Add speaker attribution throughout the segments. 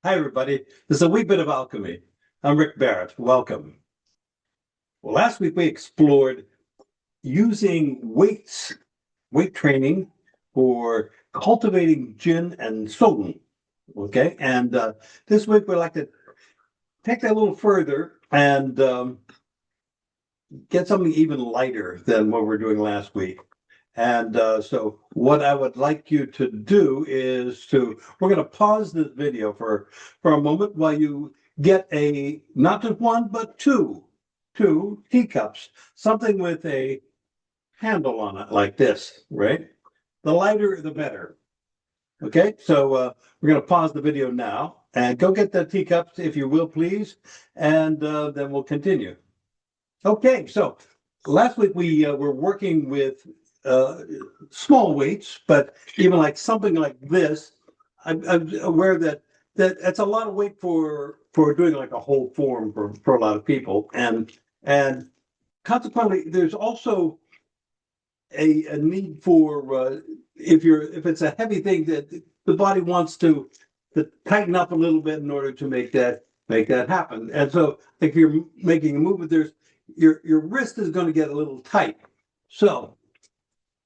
Speaker 1: Hi, everybody. This is a wee bit of alchemy. I'm Rick Barrett. Welcome. Well, last week we explored using weight training for cultivating Jin and Song. Okay. And this week we'd like to take that a little further and get something even lighter than what we were doing last week. And so what I would like you to do is we're going to pause this video for a moment while you get not just one, but two teacups, something with a handle on it like this, right? The lighter, the better. Okay, so we're going to pause the video now and go get the teacups, if you will, please, and then we'll continue. Okay, so last week we were working with small weights, but even like something like this, I'm aware that that's a lot of weight for doing like a whole form for a lot of people, and consequently, there's also a need for if it's a heavy thing that the body wants to tighten up a little bit in order to make that happen. And so if you're making a movement, there's your wrist is going to get a little tight. So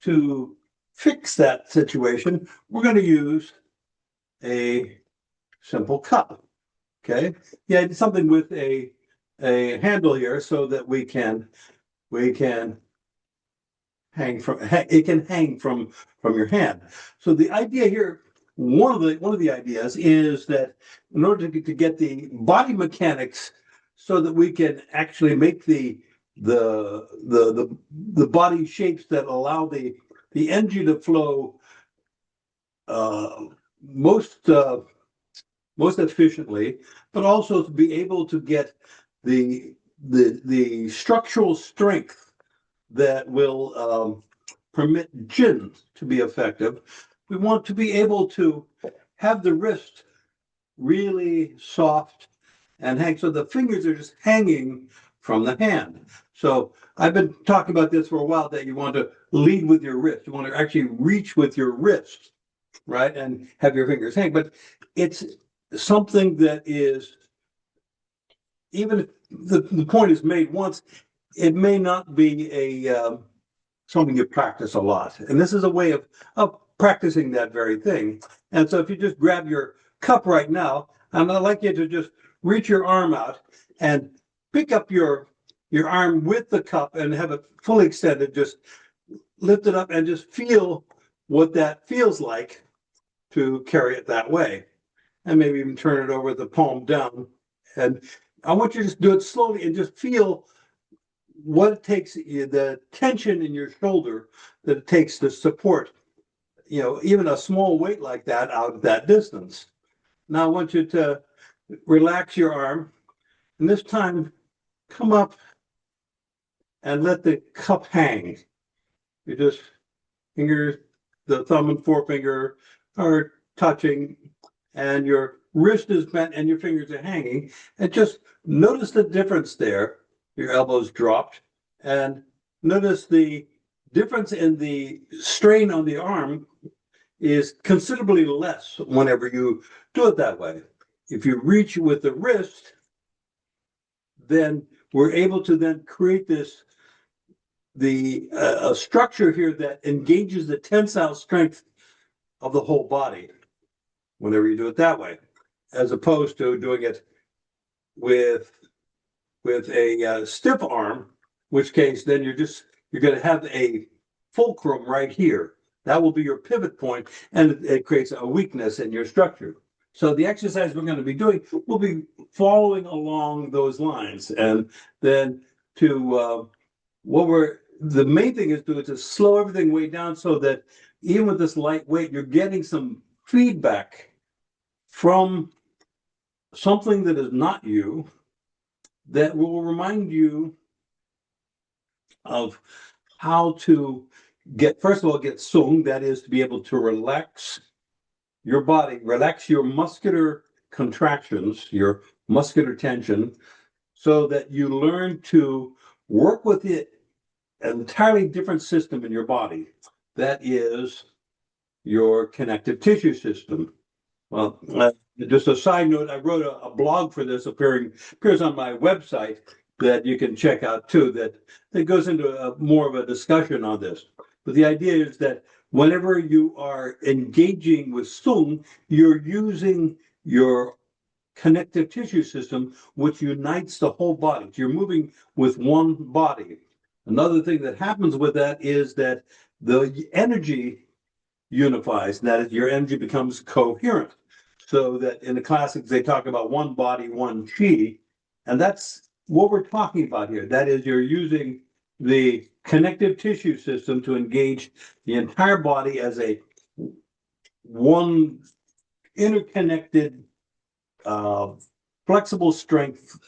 Speaker 1: to fix that situation, we're going to use a simple cup. Okay. Yeah, something with a handle here so that we can it can hang from your hand. So the idea here, one of the ideas is that in order to get the body mechanics so that we can actually make the body shapes that allow the energy to flow uh, most most efficiently, but also to be able to get the structural strength that will permit Jin to be effective. We want to be able to have the wrist really soft and hang, so the fingers are just hanging from the hand. So I've been talking about this for a while, that you want to lead with your wrist. You want to actually reach with your wrist, right? And have your fingers hang. But it's something that is, even if the point is made once, it may not be something you practice a lot. And this is a way of practicing that very thing. And so if you just grab your cup right now, and I'd like you to just reach your arm out and pick up your arm with the cup and have it fully extended. Just lift it up and just feel what that feels like to carry it that way. And maybe even turn it over with the palm down. And I want you to just do it slowly and just feel what it takes, the tension in your shoulder that it takes to support, even a small weight like that out at that distance. Now I want you to relax your arm, and this time come up and let the cup hang. You just the thumb and forefinger are touching, and your wrist is bent and your fingers are hanging. And just notice the difference there. Your elbows dropped, and notice the difference in the strain on the arm is considerably less whenever you do it that way. If you reach with the wrist, then we're able to then create a structure here that engages the tensile strength of the whole body whenever you do it that way, as opposed to doing it with a stiff arm, which case then you're going to have a fulcrum right here. That will be your pivot point, and it creates a weakness in your structure. So the exercise we're going to be doing will be following along those lines. And then the main thing is to slow everything way down, so that even with this light weight, you're getting some feedback from something that is not you, that will remind you of how to first of all, get Song, that is to be able to relax your body, relax your muscular contractions, your muscular tension, so that you learn to work with an entirely different system in your body. That is your connective tissue system. Well, just a side note, I wrote a blog for this appears on my website that you can check out too, that goes into more of a discussion on this. But the idea is that whenever you are engaging with Sung, you're using your connective tissue system, which unites the whole body. You're moving with one body. Another thing that happens with that is that the energy unifies, and that is your energy becomes coherent. So that in the classics, they talk about one body, one chi, and that's what we're talking about here. That is, you're using the connective tissue system to engage the entire body as a one interconnected, uh, flexible strength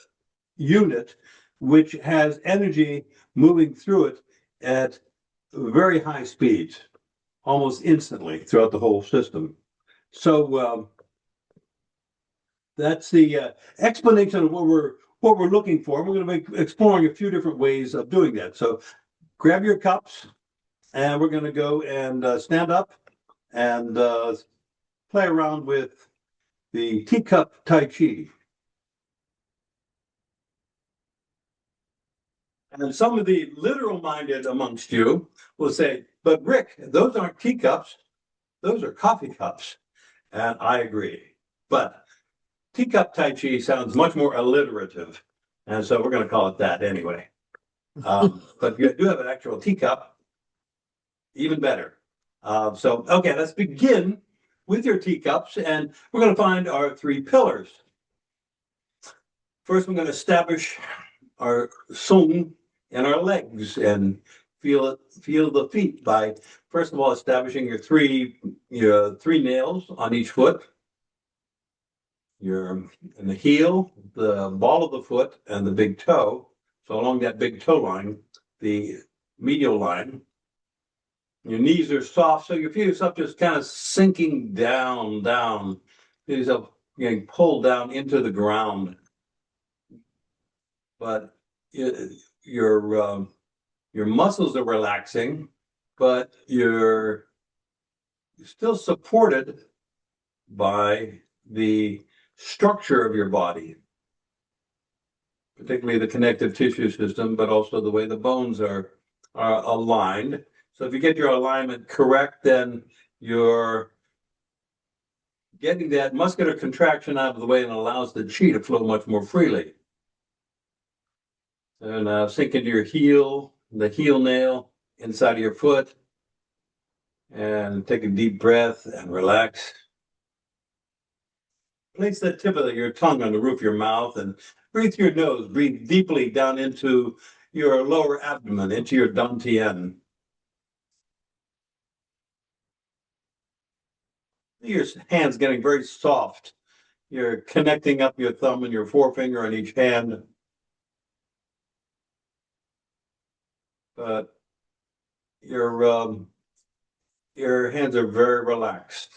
Speaker 1: unit, which has energy moving through it at very high speeds, almost instantly throughout the whole system. So that's the explanation of what we're looking for. We're going to be exploring a few different ways of doing that. So grab your cups, and we're going to go and stand up and play around with the Teacup Tai Chi. And some of the literal minded amongst you will say, but Rick, those aren't teacups, those are coffee cups. And I agree. But Teacup Tai Chi sounds much more alliterative. And so we're going to call it that anyway. But if you do have an actual teacup, even better. Okay, let's begin with your teacups. And we're going to find our three pillars. First, we're going to establish our sung in our legs and feel the feet by, first of all, establishing your three nails on each foot. Your in the heel, the ball of the foot, and the big toe. So along that big toe line, the medial line. Your knees are soft, so you feel yourself just kind of sinking down. Feel yourself getting pulled down into the ground. But your muscles are relaxing, but you're still supported by the structure of your body, particularly the connective tissue system, but also the way the bones are aligned. So if you get your alignment correct, then you're getting that muscular contraction out of the way and allows the chi to flow much more freely. And sink into your heel, the heel nail inside of your foot, and take a deep breath and relax. Place the tip of your tongue on the roof of your mouth and breathe through your nose. Breathe deeply down into your lower abdomen, into your dantian. Your hands getting very soft. You're connecting up your thumb and your forefinger on each hand. But your hands are very relaxed.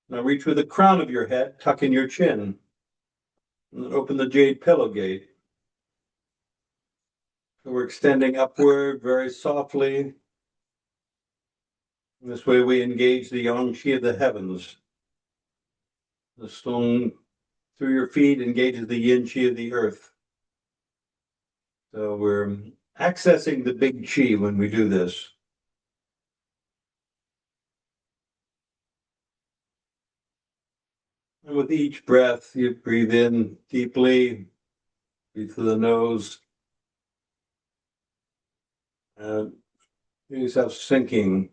Speaker 1: Now reach with the crown of your head, tuck in your chin, and open the jade pillow gate. So we're extending upward very softly. This way we engage the yang qi of the heavens. The stone through your feet engages the yin qi of the earth. So we're accessing the big qi when we do this. And with each breath, you breathe in deeply, breathe through the nose, and feel yourself sinking.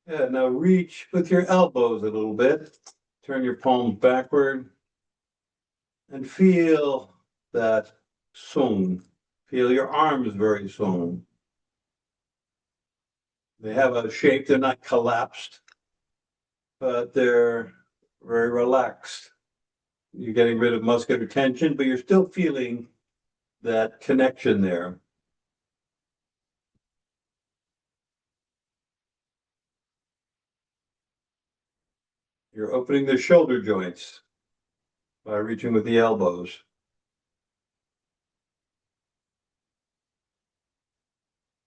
Speaker 1: Yeah, now reach with your elbows a little bit. Turn your palms backward and feel that sung. Feel your arms very sung. They have a shape, they're not collapsed, but they're very relaxed. You're getting rid of muscular tension, but you're still feeling that connection there. You're opening the shoulder joints by reaching with the elbows.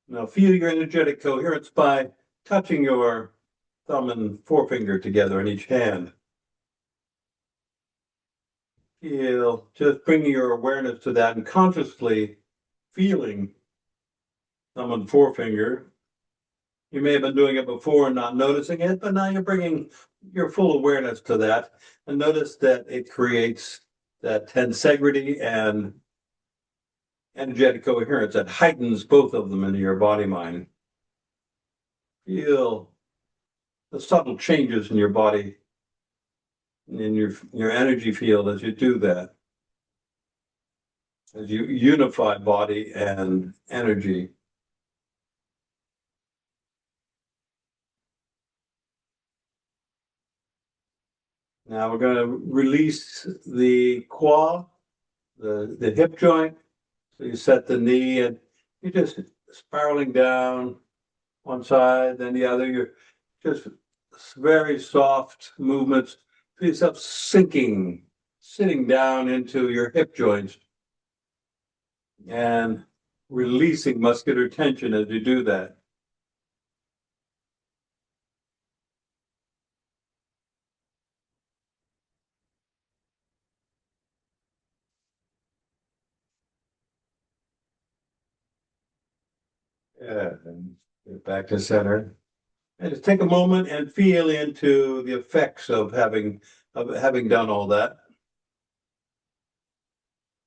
Speaker 1: Now feel your energetic coherence by touching your thumb and forefinger together in each hand. Feel, just bringing your awareness to that and consciously feeling thumb and forefinger. You may have been doing it before and not noticing it, but now you're bringing your full awareness to that, and notice that it creates that tensegrity and energetic coherence that heightens both of them into your body mind. Feel the subtle changes in your body, in your energy field as you do that, as you unify body and energy. Now we're going to release the quad, the hip joint. So you set the knee and you're just spiraling down one side, then the other. You're just very soft movements. Feel yourself sinking, sitting down into your hip joints and releasing muscular tension as you do that. Yeah, and get back to center. And just take a moment and feel into the effects of having done all that.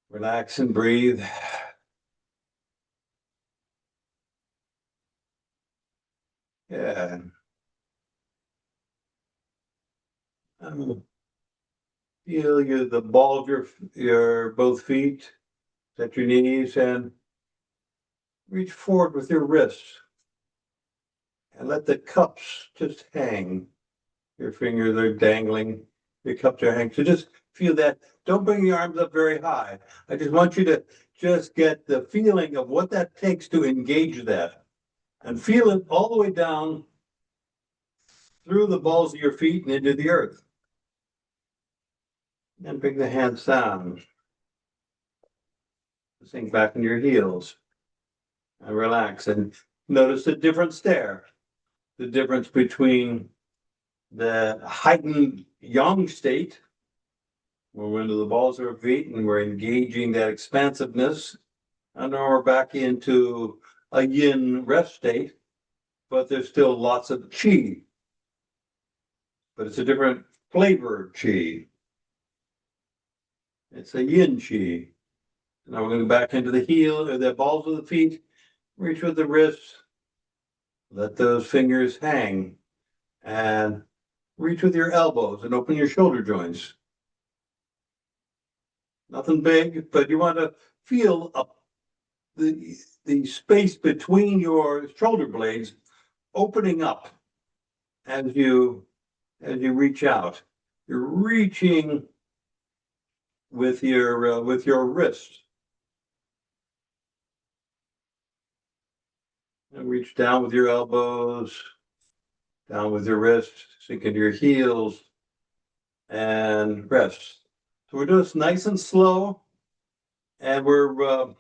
Speaker 1: Relax and breathe. Yeah. Feel the ball of your both feet, set your knees and reach forward with your wrists and let the cups just hang. Your fingers are dangling, your cups are hanging. So just feel that. Don't bring your arms up very high. I just want you to just get the feeling of what that takes to engage that and feel it all the way down through the balls of your feet and into the earth. And bring the hands down. Sink back in your heels and relax and notice the different stare, the difference between the heightened yang state, where we're into the balls of our feet and we're engaging that expansiveness, and then we're back into a yin rest state, but there's still lots of qi, but it's a different flavor of qi. It's a yin qi. Now we're going to go back into the heel or the balls of the feet, reach with the wrists, let those fingers hang, and reach with your elbows and open your shoulder joints. Nothing big, but you want to feel the space between your shoulder blades opening up as you reach out. You're reaching with your wrist. And reach down with your elbows, down with your wrists, sink into your heels, and rest. So we're doing this nice and slow, and we're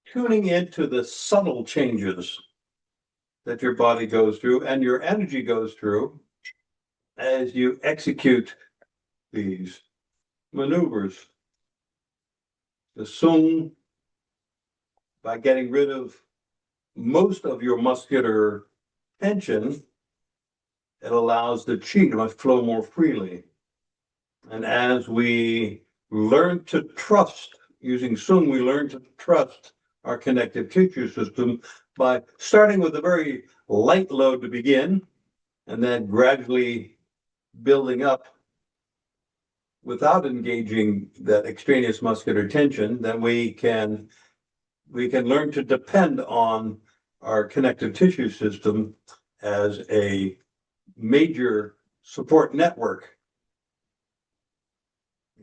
Speaker 1: tuning into the subtle changes that your body goes through and your energy goes through as you execute these maneuvers. The Sung, by getting rid of most of your muscular tension, it allows the qi to flow more freely. And as we learn to trust, using Sung, we learn to trust our connective tissue system by starting with a very light load to begin, and then gradually building up without engaging that extraneous muscular tension. Then we can learn to depend on our connective tissue system as a major support network.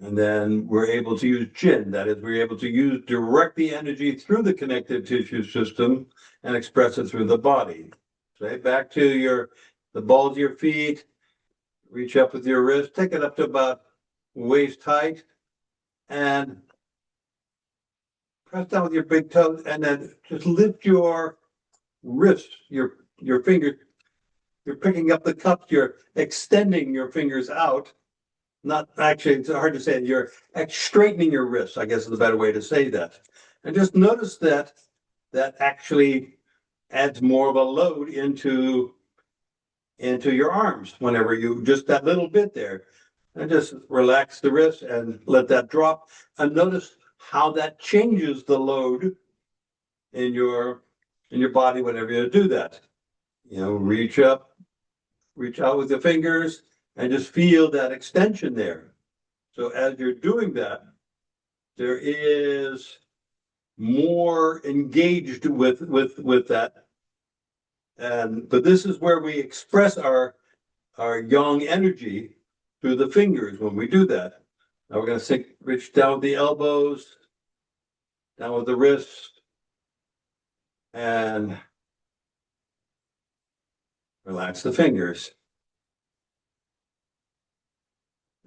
Speaker 1: And then we're able to use Jin, that is, we're able to direct the energy through the connective tissue system and express it through the body. Okay, back to the balls of your feet, reach up with your wrist, take it up to about waist height, and press down with your big toe, and then just lift your wrist, your finger. You're picking up the cups, you're extending your fingers out. Not actually, it's hard to say. You're straightening your wrists, I guess is a better way to say that. And just notice that that actually adds more of a load into your arms whenever you just that little bit there. And just relax the wrist and let that drop. And notice how that changes the load in your body whenever you do that. Reach up, reach out with the fingers, and just feel that extension there. So as you're doing that, there is more engaged with that. But this is where we express our yang energy through the fingers when we do that. Now we're going to reach down with the elbows, down with the wrist, and relax the fingers.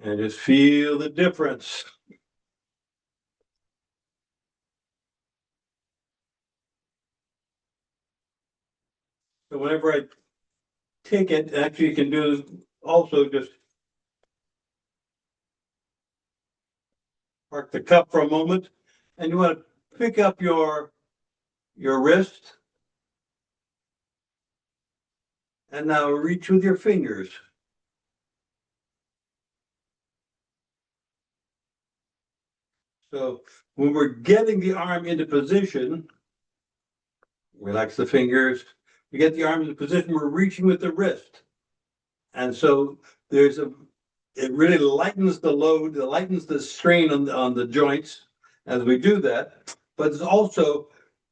Speaker 1: And just feel the difference. So whenever I take it, actually you can do also just park the cup for a moment, and you want to pick up your wrist, and now reach with your fingers. So when we're getting the arm into position, relax the fingers. We get the arm into position, we're reaching with the wrist. And so it really lightens the load, it lightens the strain on the joints as we do that, but it's also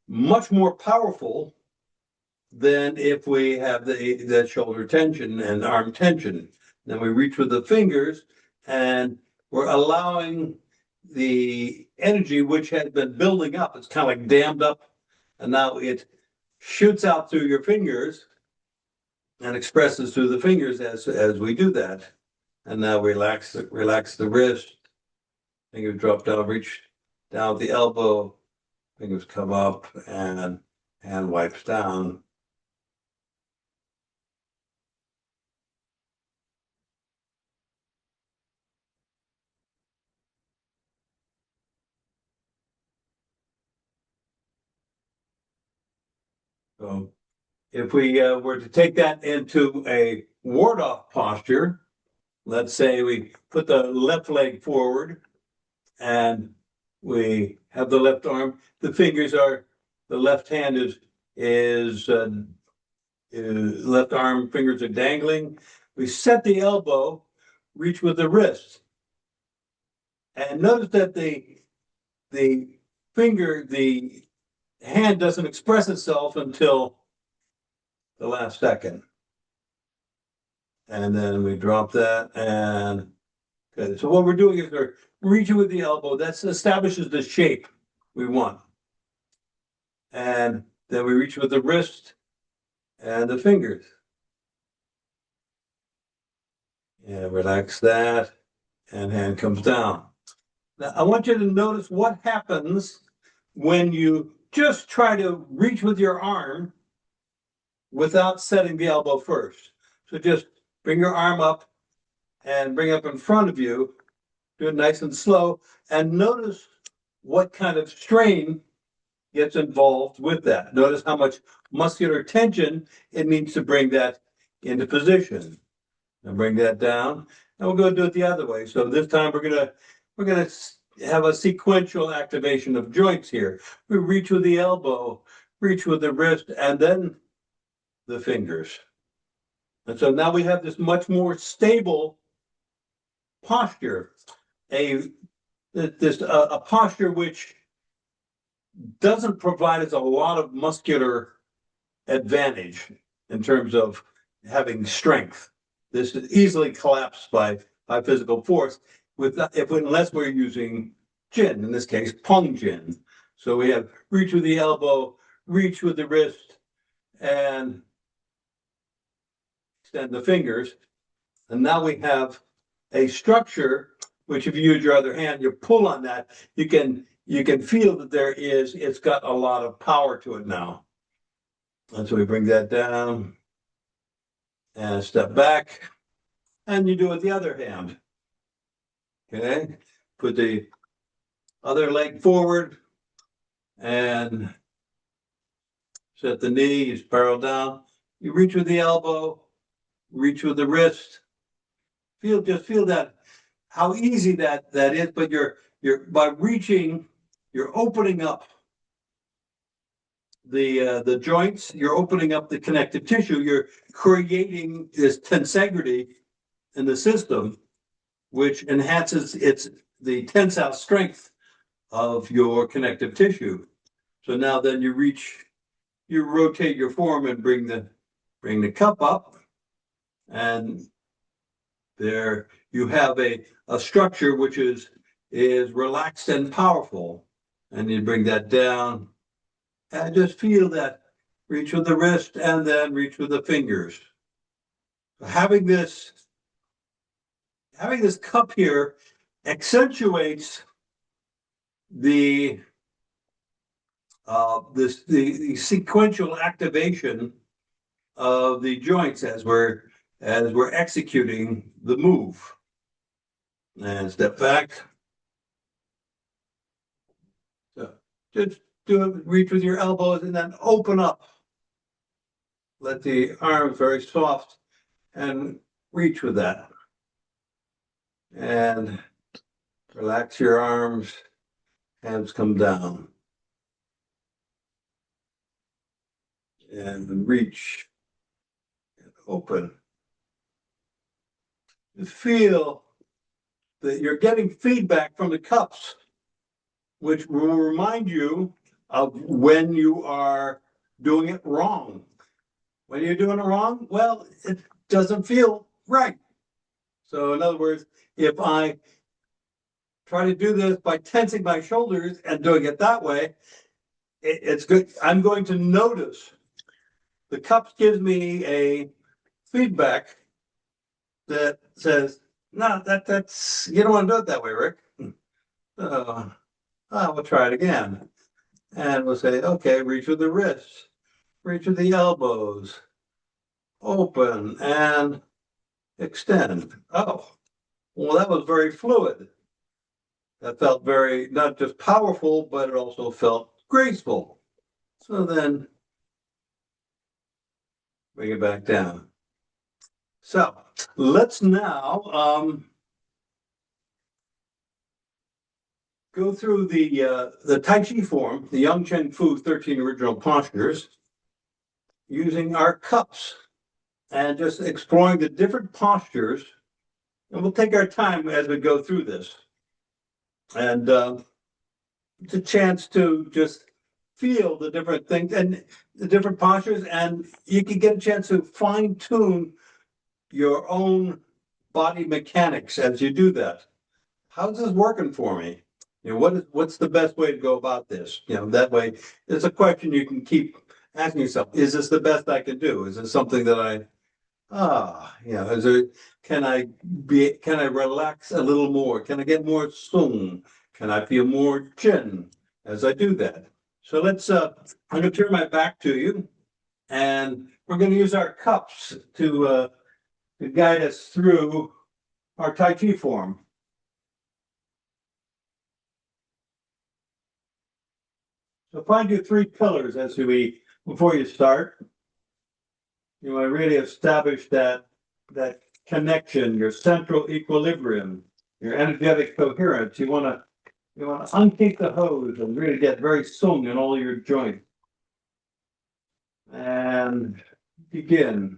Speaker 1: much more powerful than if we have the shoulder tension and arm tension. Then we reach with the fingers, and we're allowing the energy which had been building up, it's kind of like dammed up, and now it shoots out through your fingers and expresses through the fingers as we do that. And now relax the wrist, fingers drop down, reach down the elbow, fingers come up, and hand wipes down. So if we were to take that into a ward-off posture, let's say we put the left leg forward and we have the left arm, the left hand is left arm, fingers are dangling. We set the elbow, reach with the wrist. And notice that the hand doesn't express itself until the last second. And then we drop that, and good. So what we're doing is we're reaching with the elbow. That establishes the shape we want. And then we reach with the wrist and the fingers. And relax that, and hand comes down. Now, I want you to notice what happens when you just try to reach with your arm without setting the elbow first. So just bring your arm up and bring it up in front of you. Do it nice and slow, and notice what kind of strain gets involved with that. Notice how much muscular tension it needs to bring that into position. And bring that down, and we'll go do it the other way. So this time we're gonna have a sequential activation of joints here. We reach with the elbow, reach with the wrist, and then the fingers. And so now we have this much more stable posture, a posture which doesn't provide us a lot of muscular advantage in terms of having strength. This is easily collapsed by physical force unless we're using Jin, in this case, Peng Jin. So we have reach with the elbow, reach with the wrist, and extend the fingers. And now we have a structure which, if you use your other hand, you pull on that, you can you can feel that it's got a lot of power to it now. And so we bring that down and step back, and you do it the other hand. Okay, put the other leg forward and set the knee, you spiral down. You reach with the elbow, reach with the wrist. Just feel that how easy that is, but you're by reaching, you're opening up the joints, you're opening up the connective tissue, you're creating this tensegrity in the system, which enhances the tensile strength of your connective tissue. So now then you rotate your form and bring the cup up, and there you have a structure which is relaxed and powerful. And you bring that down and just feel that. Reach with the wrist and then reach with the fingers. Having this cup here accentuates the the sequential activation of the joints as we're executing the move. And step back. So just do it, reach with your elbows and then open up. Let the arms very soft and reach with that. And relax your arms, hands come down. And reach and open. You feel that you're getting feedback from the cups, which will remind you of when you are doing it wrong. When you're doing it wrong, well, it doesn't feel right. So in other words, if I try to do this by tensing my shoulders and doing it that way, it's good. I'm going to notice. The cups gives me a feedback that says, no, that's you don't want to do it that way, Rick. We'll try it again. And we'll say, okay, reach with the wrists, reach with the elbows, open and extend. Oh, well, that was very fluid. That felt very, not just powerful, but it also felt graceful. So then bring it back down. So let's now go through the Tai Chi form, the Yang Chen Fu 13 original postures, using our cups and just exploring the different postures. And we'll take our time as we go through this. And it's a chance to just feel the different things and the different postures, and you can get a chance to fine tune your own body mechanics as you do that. How's this working for me? You know, what's the best way to go about this? You know, that way it's a question you can keep asking yourself. Is this the best I can do? Is it something that can I relax a little more? Can I get more sung? Can I feel more chin as I do that? So let's I'm gonna turn my back to you, and we're gonna use our cups to guide us through our Tai Chi form. So find your three pillars before you start. You want to really establish that connection, your central equilibrium, your energetic coherence. You want to unkink the hose and really get very sung in all your joints. And begin.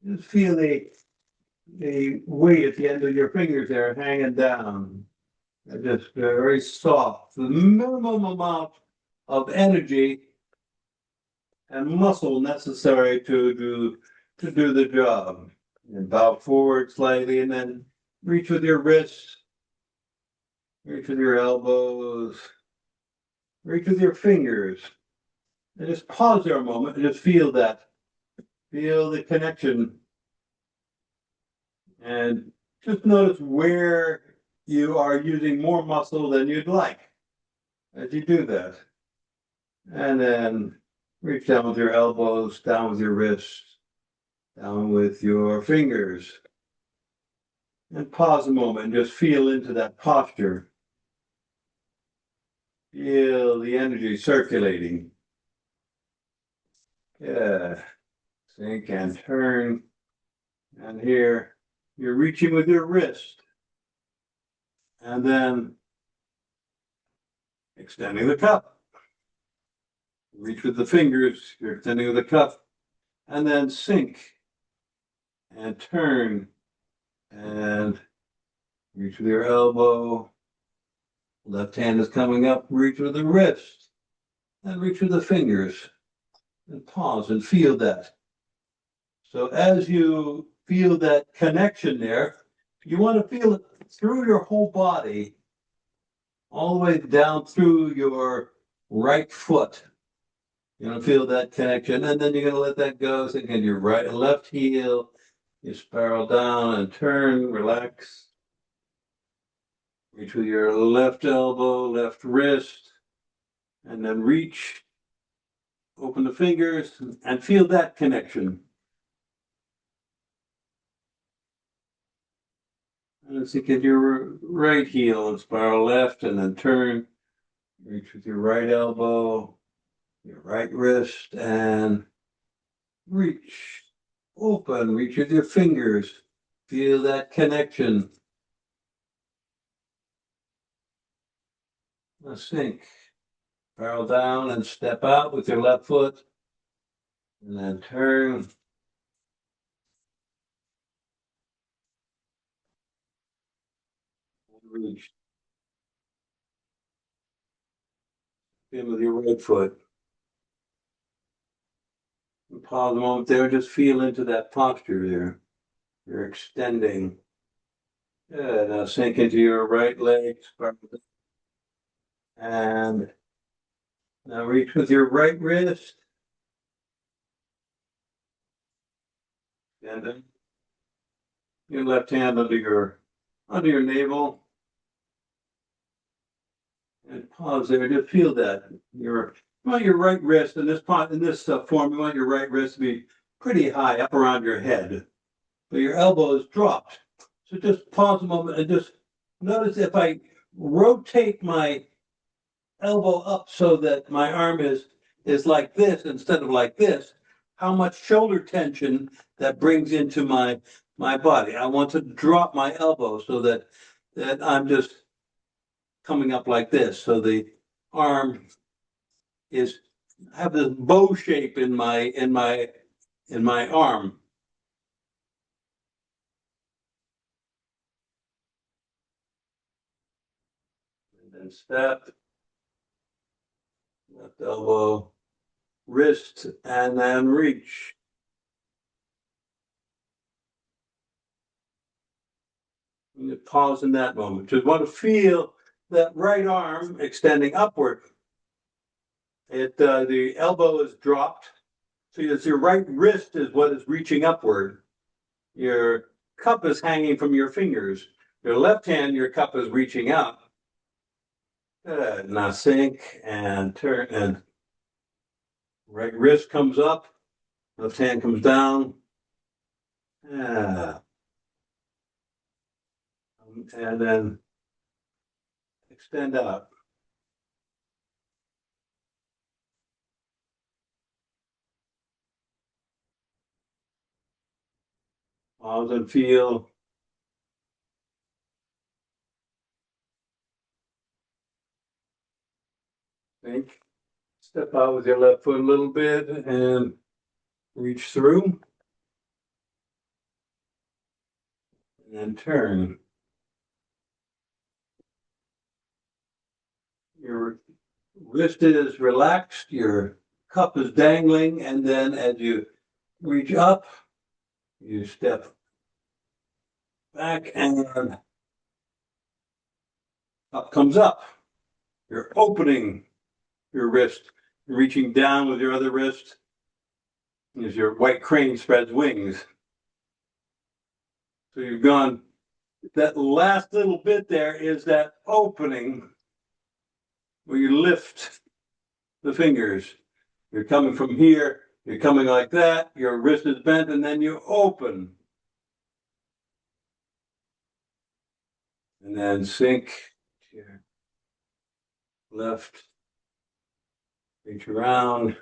Speaker 1: Just feel the weight at the end of your fingers there hanging down. Just very soft. The minimum amount of energy and muscle necessary to do the job. And bow forward slightly, and then reach with your wrists, reach with your elbows, reach with your fingers, and just pause there a moment and just feel that. Feel the connection And just notice where you are using more muscle than you'd like as you do that. And then reach down with your elbows, down with your wrists, down with your fingers. And pause a moment and just feel into that posture. Feel the energy circulating. Yeah. Sink and turn. And here you're reaching with your wrist. And then extending the cup. Reach with the fingers, you're extending the cup. And then sink and turn and reach with your elbow. Left hand is coming up, reach with the wrist. And reach with the fingers. And pause and feel that. So as you feel that connection there, you want to feel it through your whole body, all the way down through your right foot. You're going to feel that connection, and then you're going to let that go. So again, your right and left heel, you spiral down and turn, relax. Reach with your left elbow, left wrist, and then reach, open the fingers, and feel that connection. And let's get your right heel and spiral left, and then turn. Reach with your right elbow, your right wrist, and reach. Open, reach with your fingers. Feel that connection. Now sink. Barrel down and step out with your left foot. And then turn. And reach. In with your right foot. And pause a moment there. Just feel into that posture there. You're extending. Good. Now sink into your right leg. And now reach with your right wrist. And then your left hand under your navel. And pause there. Just feel that. You want your right wrist in this form. You want your right wrist to be pretty high up around your head, but your elbow is dropped. So just pause a moment and just notice if I rotate my elbow up so that my arm is like this instead of like this, how much shoulder tension that brings into my body. I want to drop my elbow so that I'm just coming up like this. So the arm is have this bow shape in my arm. And then step, left elbow, wrist, and then reach. And you pause in that moment. Just want to feel that right arm extending upward. The elbow is dropped. So it's your right wrist is what is reaching upward. Your cup is hanging from your fingers. Your left hand, your cup is reaching up. Good. Now sink and turn, and right wrist comes up, left hand comes down. Yeah. And then extend out. Pause and feel. Think. Step out with your left foot a little bit and reach through. And turn. Your wrist is relaxed, your cup is dangling, and then as you reach up, you step back and up comes up. You're opening your wrist, reaching down with your other wrist as your white crane spreads wings. So you've gone, that last little bit there is that opening where you lift the fingers. You're coming from here, you're coming like that, your wrist is bent, and then you open. And then sink here. Left, reach around.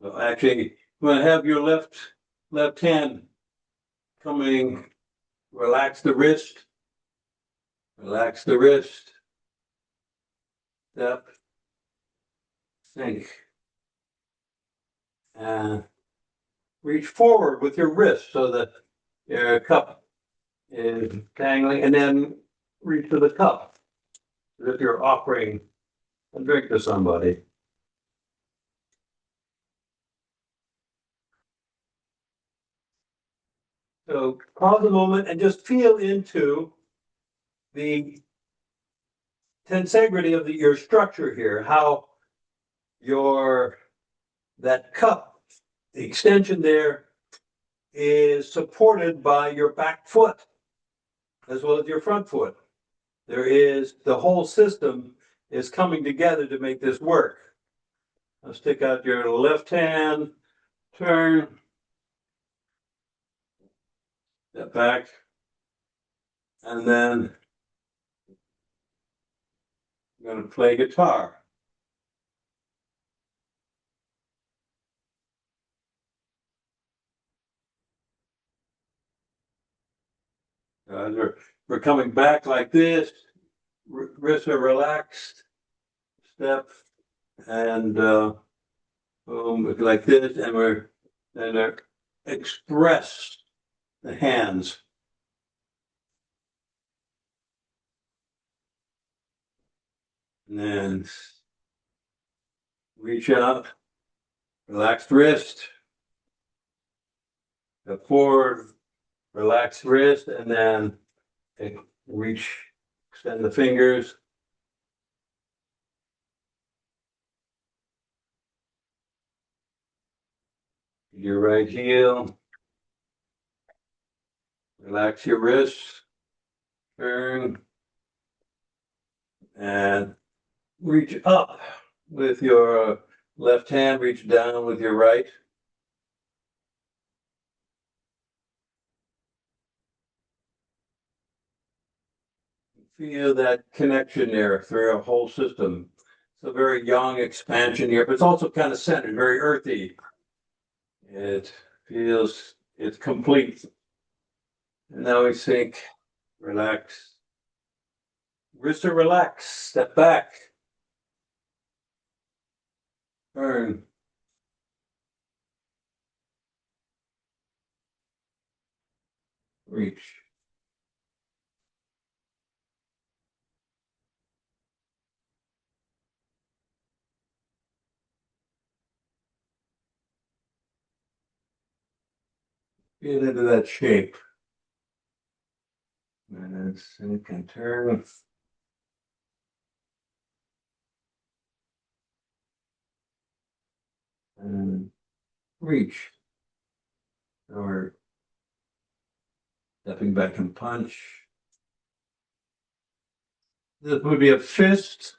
Speaker 1: So actually, you want to have your left hand coming, relax the wrist, step, sink, and reach forward with your wrist so that your cup is dangling, and then reach for the cup as if you're offering a drink to somebody. So pause a moment and just feel into the tensegrity of your structure here, how that cup, the extension there, is supported by your back foot as well as your front foot. The whole system is coming together to make this work. Now stick out your left hand, turn, step back, and then I'm going to play guitar. We're coming back like this, wrists are relaxed, step, and boom, like this, and then express the hands. And then reach out, relaxed wrist, step forward, relaxed wrist, and then reach, extend the fingers. Your right heel, relax your wrists, turn, and reach up with your left hand, reach down with your right. Feel that connection there through a whole system. It's a very young expansion here, but it's also kind of centered, very earthy. It feels it's complete. And now we sink, relax. Wrists are relaxed, step back. Turn. Reach. Feel into that shape. And then sink and turn. And reach. Or stepping back and punch. This would be a fist,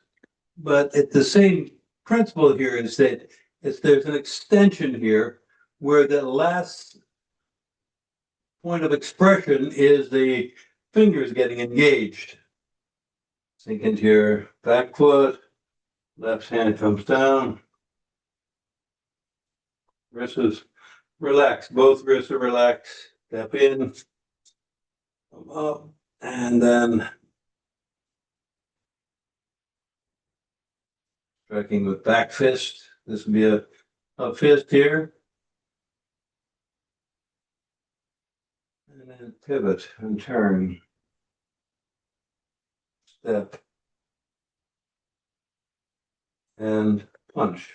Speaker 1: but the same principle here is that there's an extension here where the last point of expression is the fingers getting engaged. Sink into your back foot, left hand comes down, wrists is relaxed, both wrists are relaxed, step in, come up, and then striking with back fist. This would be a fist here. And then pivot and turn. Step. And punch.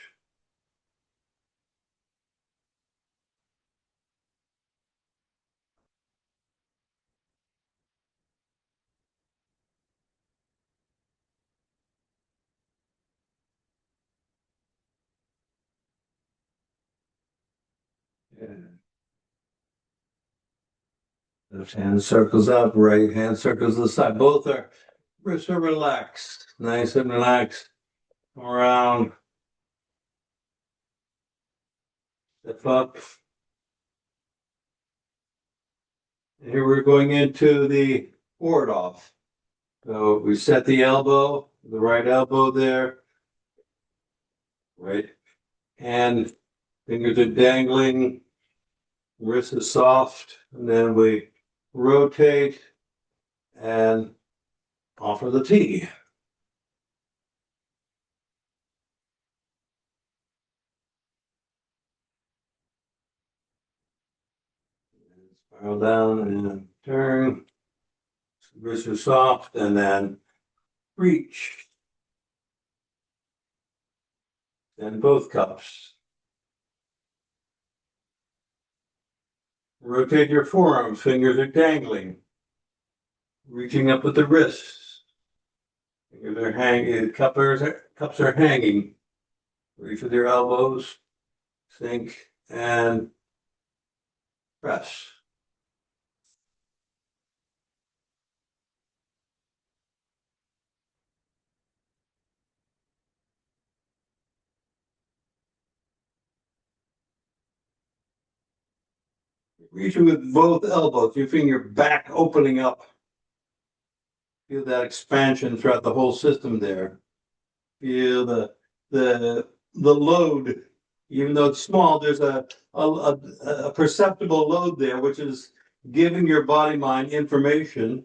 Speaker 1: Yeah. Left hand circles up, right hand circles to the side. Both are wrists are relaxed, nice and relaxed. Around, step up. And here we're going into the ward off. So we set the elbow, the right elbow there, right hand, fingers are dangling, wrist is soft, and then we rotate and offer the T. Spiral down and turn. Wrists are soft, and then reach. And both cups. Rotate your forearms, fingers are dangling. Reaching up with the wrists. Fingers are hanging, cups are hanging. Reach with your elbows, sink, and press. Reaching with both elbows, you feel your back opening up. Feel that expansion throughout the whole system there. Feel the load, even though it's small, there's a perceptible load there, which is giving your body mind information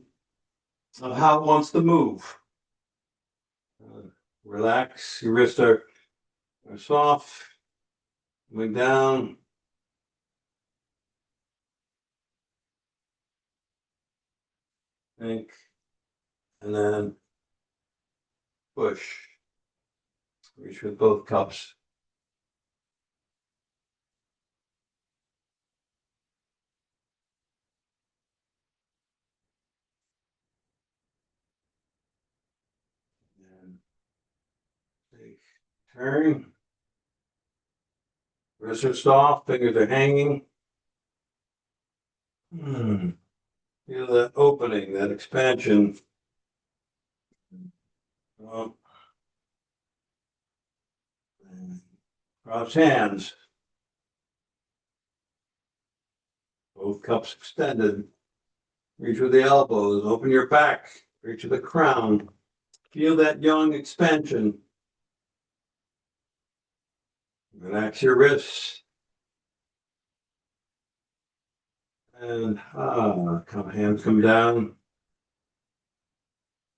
Speaker 1: of how it wants to move. Relax, your wrists are soft, coming down. Think, and then push. Reach with both cups. And take, turn. Wrists are soft, fingers are hanging. Feel that opening, that expansion. Cross hands. Both cups extended. Reach with the elbows, open your back, reach with the crown. Feel that yang expansion. Relax your wrists. And hands come down.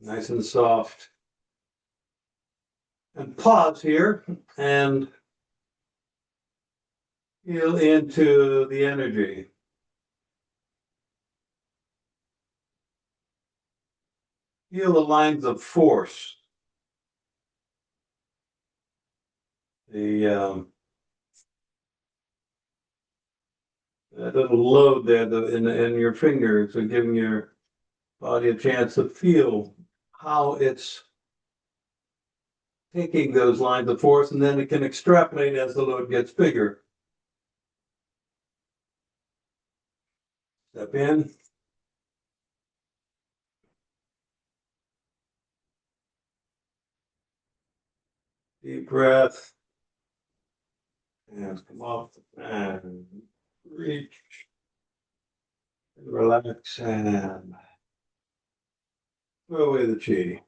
Speaker 1: Nice and soft. And pause here and feel into the energy. Feel the lines of force. That little load there in your fingers, so giving your body a chance to feel how it's taking those lines of force, and then it can extrapolate as the load gets bigger. Step in. Deep breath. Hands come up and reach. Relax and throw away the chi.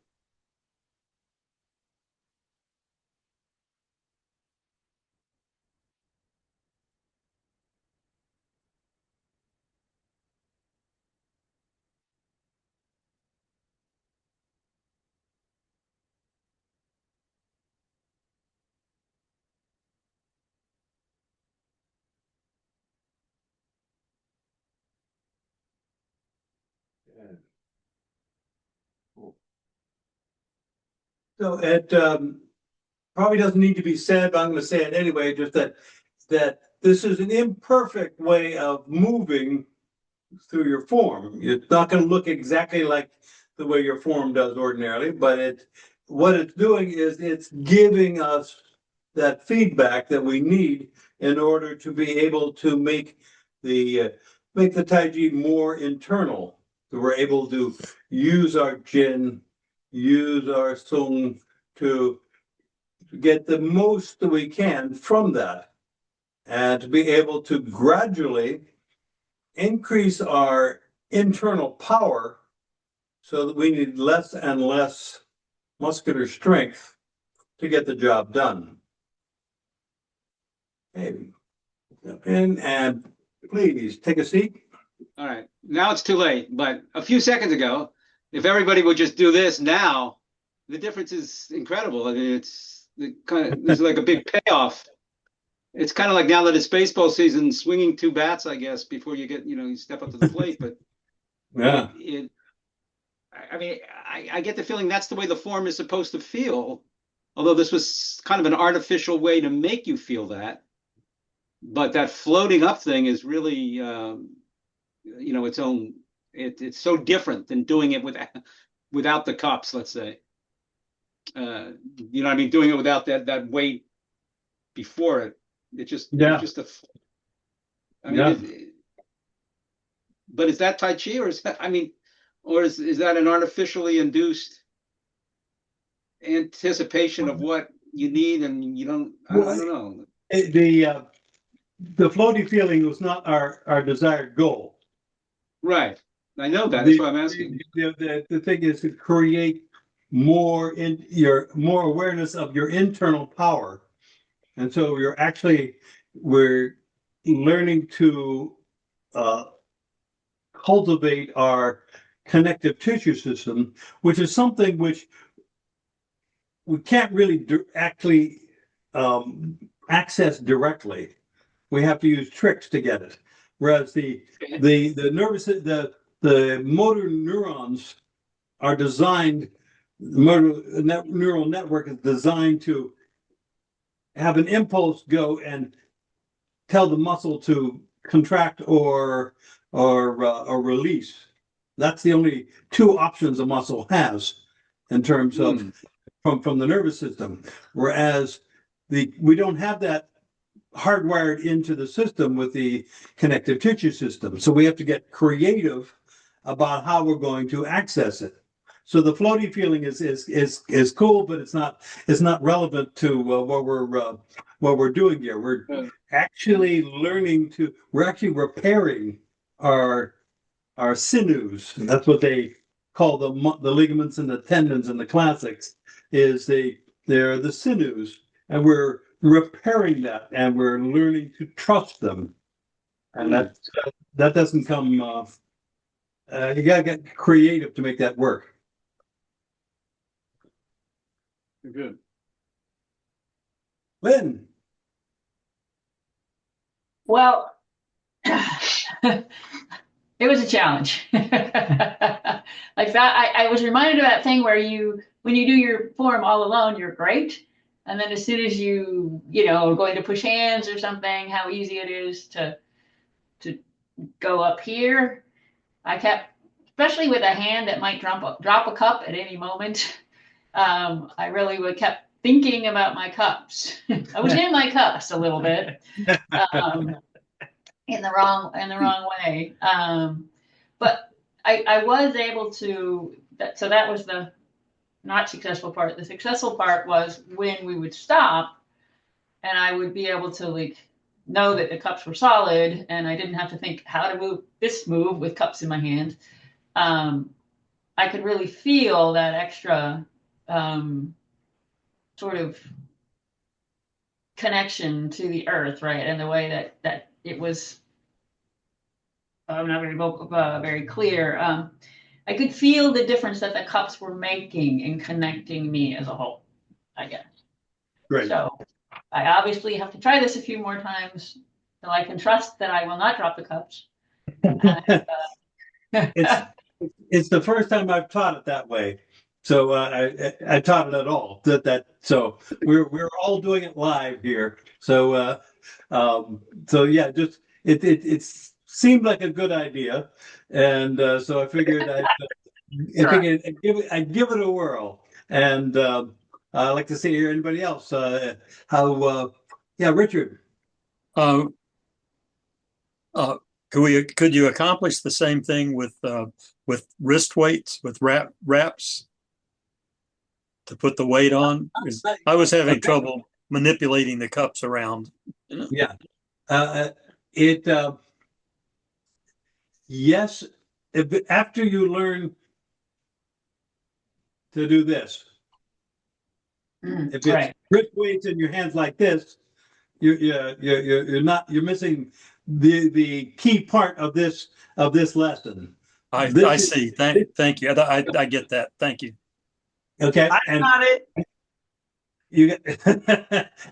Speaker 1: So it probably doesn't need to be said, but I'm going to say it anyway, just that this is an imperfect way of moving through your form. It's not going to look exactly like the way your form does ordinarily, but what it's doing is it's giving us that feedback that we need in order to be able to make the make the Tai Chi more internal. So we're able to use our Jin, use our Song to get the most that we can from that, and to be able to gradually increase our internal power so that we need less and less muscular strength to get the job done. Maybe. And please take a seat.
Speaker 2: All right. Now it's too late, but a few seconds ago, if everybody would just do this now, the difference is incredible. I mean, there's like a big payoff. It's kind of like now that it's baseball season, swinging two bats, I guess, before you step up to the plate. But
Speaker 1: Yeah.
Speaker 2: I mean, I get the feeling that's the way the form is supposed to feel. Although this was kind of an artificial way to make you feel that. But that floating up thing is really, its own. It's so different than doing it without the cups. Let's say, what I mean, doing it without that weight before it. It's just I mean, but is that Tai Chi, or is that? I mean, or is that an artificially induced anticipation of what you need and you don't? I don't know.
Speaker 1: The floaty feeling was not our desired goal.
Speaker 2: Right. I know that. That's why I'm asking.
Speaker 1: The thing is to create more awareness of your internal power. And so we're learning to cultivate our connective tissue system, which is something which we can't really actually access directly. We have to use tricks to get it. Whereas the motor neurons are designed, neural network is designed to have an impulse go and tell the muscle to contract or release. That's the only two options a muscle has in terms of from the nervous system. Whereas we don't have that hardwired into the system with the connective tissue system. So we have to get creative about how we're going to access it. So the floaty feeling is cool, but it's not relevant to what we're doing here. We're actually repairing our sinews. That's what they call the ligaments and the tendons in the classics. They're the sinews, and we're repairing that, and we're learning to trust them. And that doesn't come. You gotta get creative to make that work.
Speaker 2: Good.
Speaker 1: Lynn.
Speaker 3: Well, it was a challenge. Like that, I was reminded of that thing where when you do your form all alone, you're great. And then as soon as are going to push hands or something, how easy it is to go up here. I kept, especially with a hand that might drop a cup at any moment. I really kept thinking about my cups. I was in my cups a little bit, in the wrong way. But I was able to. So that was the not successful part. The successful part was when we would stop, and I would be able to know that the cups were solid, and I didn't have to think how to move this move with cups in my hand. I could really feel that extra sort of connection to the earth, right? And the way that it was not very clear. I could feel the difference that the cups were making in connecting me as a whole, I guess.
Speaker 1: Great.
Speaker 3: So I obviously have to try this a few more times so I can trust that I will not drop the cups.
Speaker 1: It's the first time I've taught it that way. So I taught it at all. So we're all doing it live here. So yeah, just it seemed like a good idea, and so I figured I'd give it a whirl. And I'd like to see here anybody else how. Yeah, Richard.
Speaker 4: Could you accomplish the same thing with wrist weights, with wraps to put the weight on? 'Cause I was having trouble manipulating the cups around.
Speaker 1: Yeah. It yes, after you learn to do this, if it's
Speaker 3: Right.
Speaker 1: wrist weights in your hands like this, you're missing the key part of this lesson.
Speaker 4: I see. Thank you. I get that. Thank you.
Speaker 1: Okay,
Speaker 2: I
Speaker 1: and
Speaker 2: got it.
Speaker 1: you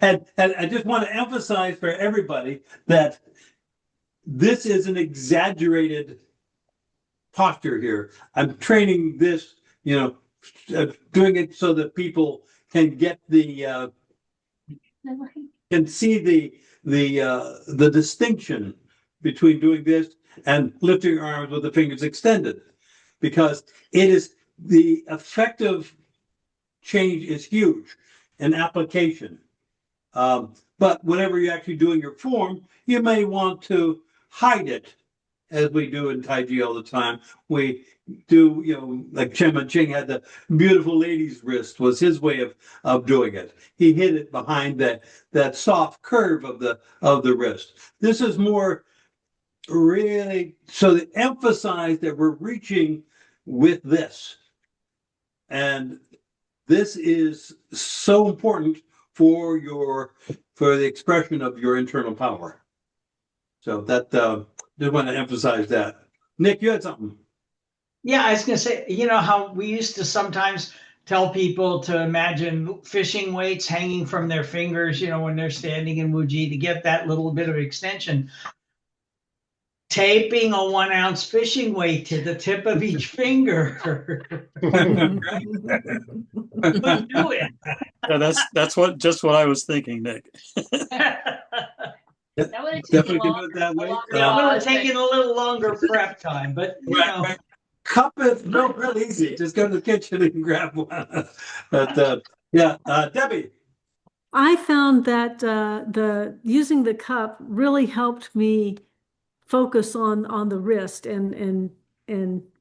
Speaker 1: and I just want to emphasize for everybody that this is an exaggerated posture here. I'm training this, doing it so that people can get can see the distinction between doing this and lifting your arms with the fingers extended, because it is the effective change is huge in application. But whenever you're actually doing your form, you may want to hide it, as we do in Tai Chi all the time. We do, like Chen Ching had the beautiful lady's wrist was his way of doing it. He hid it behind that soft curve of the wrist. This is more really so to emphasize that we're reaching with this. And this is so important for the expression of your internal power. So that just want to emphasize that. Nick, you had something.
Speaker 5: Yeah, I was going to say, you know how we used to sometimes tell people to imagine fishing weights hanging from their fingers, when they're standing in Wuji to get that little bit of extension. Taping a 1 ounce fishing weight to the tip of each finger. Would do it.
Speaker 4: Yeah, that's what I was thinking, Nick.
Speaker 3: That would have
Speaker 1: Definitely
Speaker 3: taken
Speaker 1: can do it that way.
Speaker 5: Yeah, it would have taken a little longer prep time, but
Speaker 1: Right. Cup is real easy. Just go to the kitchen and grab one. But Debbie.
Speaker 6: I found that the using the cup really helped me focus on the wrist and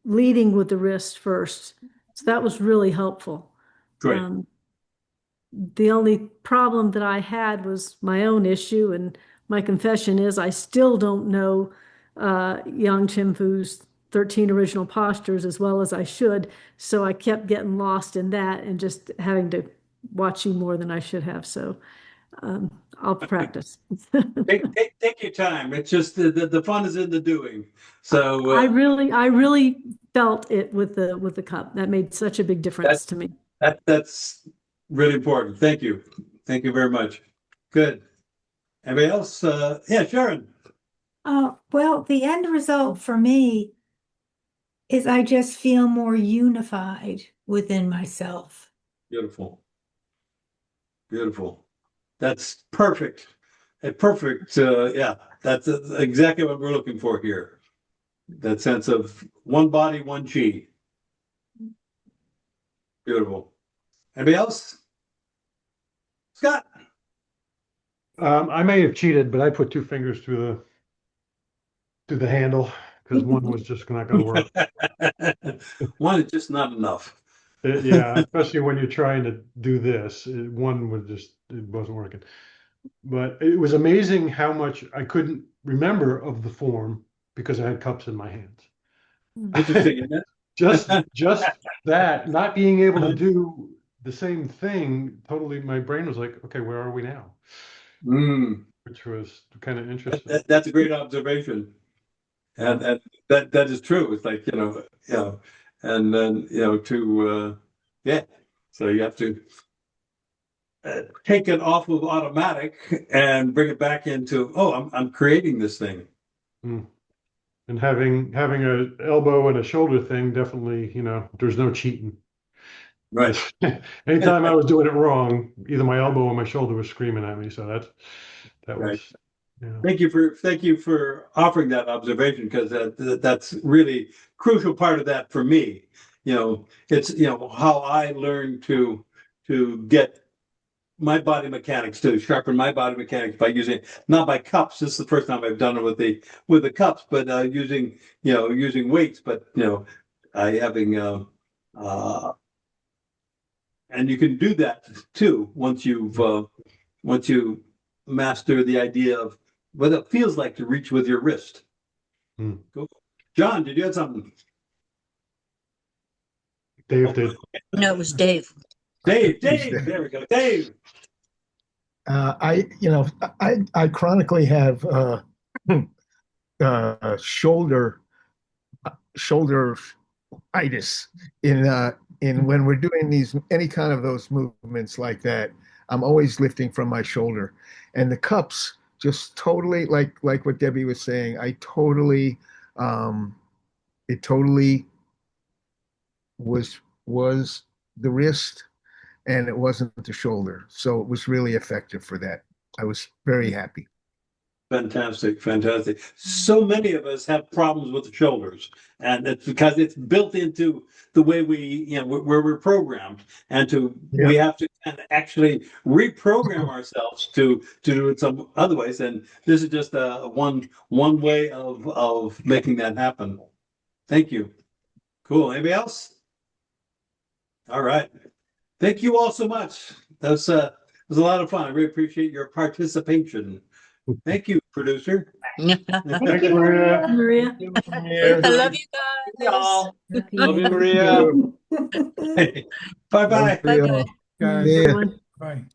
Speaker 6: leading with the wrist first. So that was really helpful.
Speaker 1: Great.
Speaker 6: The only problem that I had was my own issue, and my confession is I still don't know Yang Chim Fu's 13 original postures as well as I should. So I kept getting lost in that and just having to watch you more than I should have. So I'll practice.
Speaker 1: Take your time. It's just the fun is in the doing. So
Speaker 6: I really felt it with the cup. That made such a big difference to me.
Speaker 1: That's really important. Thank you. Thank you very much. Good. Anybody else? Yeah, Sharon.
Speaker 7: Well, the end result for me is I just feel more unified within myself.
Speaker 1: Beautiful. Beautiful. That's perfect. A perfect, that's exactly what we're looking for here. That sense of one body, one chi. Beautiful. Anybody else? Scott.
Speaker 8: I may have cheated, but I put 2 fingers through the handle because one was just not going to work.
Speaker 1: One is just not enough.
Speaker 8: Yeah, especially when you're trying to do this, one it wasn't working. But it was amazing how much I couldn't remember of the form because I had cups in my hands.
Speaker 1: Interesting, isn't it?
Speaker 8: Just that, not being able to do the same thing, totally, my brain was like, okay, where are we now? Which was kind of interesting.
Speaker 1: That's a great observation. And that is true. It's like, and then, so you have to take it off of automatic and bring it back into, I'm creating this thing.
Speaker 8: And having an elbow and a shoulder thing, definitely, there's no cheating.
Speaker 1: Right.
Speaker 8: Anytime I was doing it wrong, either my elbow or my shoulder was screaming at me. So that
Speaker 1: right.
Speaker 8: was. Yeah.
Speaker 1: Thank you for offering that observation, because that's really crucial part of that for me. It's how I learned to get my body mechanics too, sharpen my body mechanics by using, not by cups. This is the first time I've done it with the cups, but using, using weights, but having and you can do that too once you master the idea of what it feels like to reach with your wrist. Cool. John, did you have something?
Speaker 8: Dave did.
Speaker 9: No, it was Dave.
Speaker 1: Dave, there we go. Dave.
Speaker 10: I chronically have shoulder itis in when we're doing any kind of those movements like that. I'm always lifting from my shoulder, and the cups just totally like what Debbie was saying. It totally was the wrist, and it wasn't the shoulder. So it was really effective for that. I was very happy.
Speaker 1: Fantastic. So many of us have problems with the shoulders, and it's because it's built into the way where we're programmed, and we have to kind of actually reprogram ourselves to do it some other ways. And this is just one way of making that happen. Thank you. Cool. Anybody else? All right. Thank you all so much. That was a lot of fun. I really appreciate your participation. Thank you, producer.
Speaker 8: Thank you, Maria.
Speaker 6: Maria.
Speaker 9: I love you guys.
Speaker 2: Y'all. Love you, Maria.
Speaker 1: Bye-bye.
Speaker 9: Bye-bye.
Speaker 10: Yeah.
Speaker 6: Everyone.
Speaker 5: Bye.